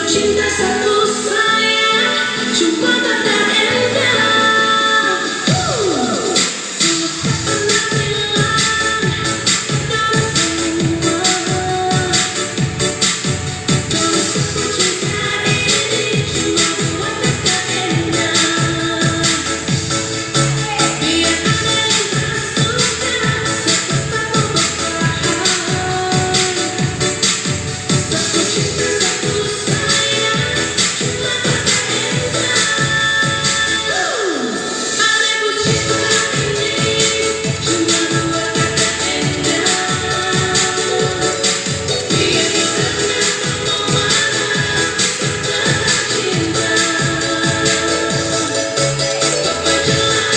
cinta satu sayang, cuma kata indah. Semua pernah bilang dalam semua, kalau satu cinta ini cuma buat kata indah. Biar ada yang tak suka, tetap mau bertahan. Satu cinta satu sayang, cuma kata indah. Ada pun cinta ini cuma dua kata indah. Biar kita tak memarah setelah cinta. Sampai jalan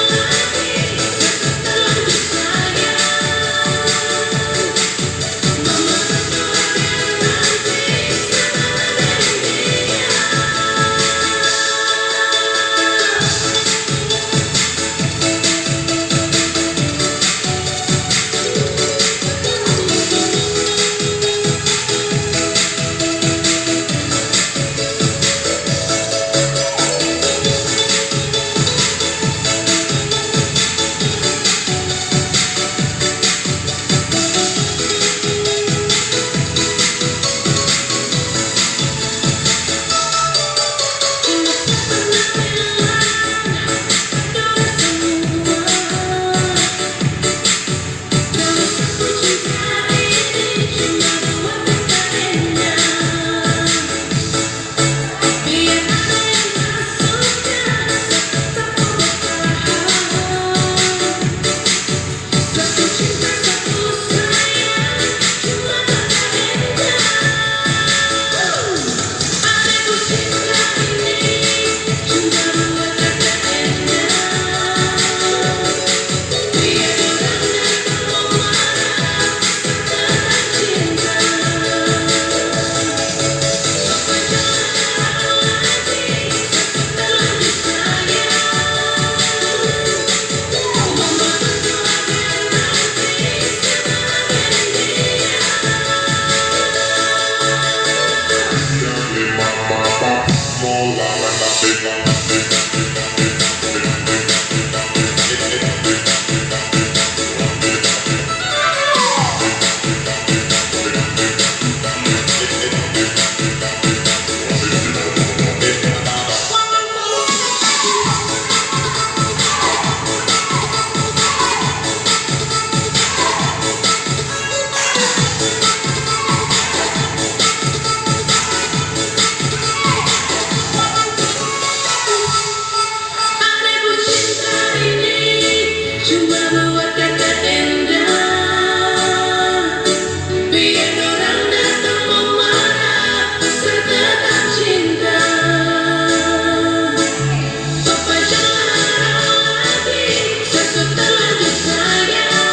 lagi setelah disayang. Mama berdoa biar nanti sama dengan dia. Cuma pernah bilang dalam semua, kalau satu cinta ini cuma dua kata indah. Biar ada yang tak suka, tetap mau bertahan. Satu cinta satu sayang, cuma kata indah. Ada pun cinta ini cuma dua kata indah. Biar orang tak memarah setelah cinta. Sampai jalan lagi setelah disayang. Mama berdoa biar nanti sama dengan dia. Ada pun cinta ini cuma dua kata indah. Biar orang datang memarah setelah cinta. Sampai jalan lagi setelah disayang.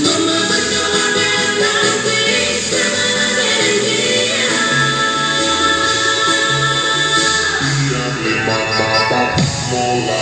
Mama berdoa biar nanti sama dengan dia. Mola